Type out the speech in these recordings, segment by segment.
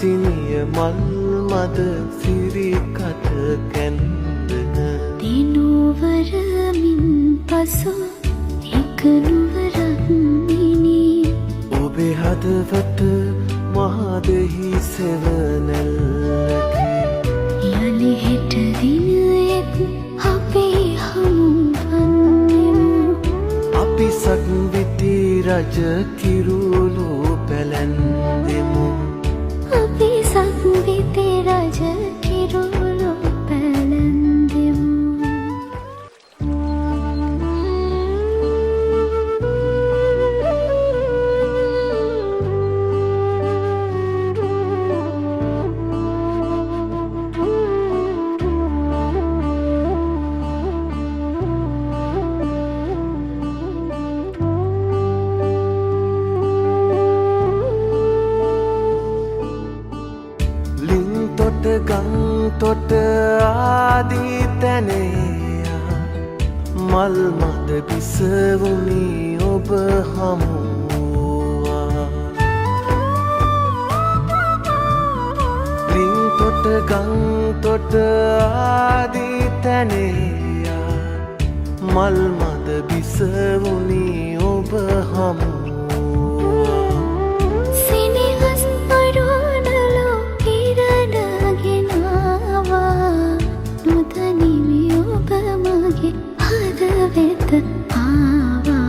අසිනිය මල් මද සිරිකට කැන්දන දිනුවරමින් පසු එක නුවරක් මිනී ඔබේ හදවත මහදෙහි සෙවනැල්ලකි යලි හෙට දිනයෙත් අපේ හමුවන්නෙමු අපි සක්විති රජ කිරුළු පැලැන්දෙමු අපි සක්විති රජ කිරුළු පැලැන්දෙමු ගං තොට ආදී තැනයා මල් මද පිසවුනි ඔබ හමුවා ලිං තොට ගං තොට ආදී තැනයා මල් මද පිසවුනි ඔබ හමුවා වෙත ආවා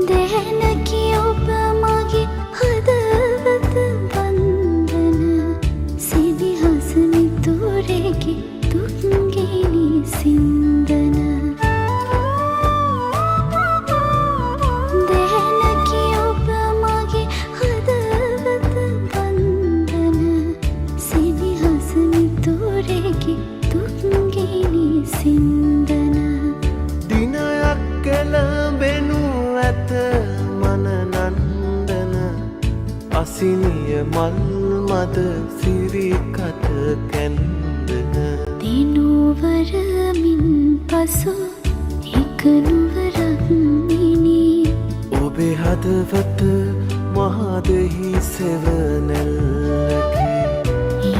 දැනකි ඔබ මගේ හදවත වන්දන සිදිහස මිතුරෙකි දුක්ගිනි සින්දන දැනකි ඔබ මගේ හදවත වන්දන සිදිහස මිතුරෙකි දුක්ගිනි සින්දන දිනයක් කෙළඹෙනු ඇත මනනන්දන අසිනිය මල් මද සිරිකට කැන්දන දිනුවරමින් පසු එක නුවරක් මිනී ඔබේ හදවත මහදෙහි සෙවනැල්ලකි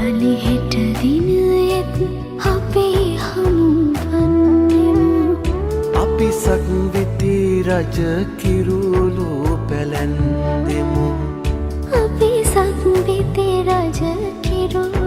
යලි හෙට දිනයෙත් අපේ හමුවන්නෙමු අපි සක්විති රජ කිරුළු පැලැන්දෙමු අපි සක්විති රජ කිරුළු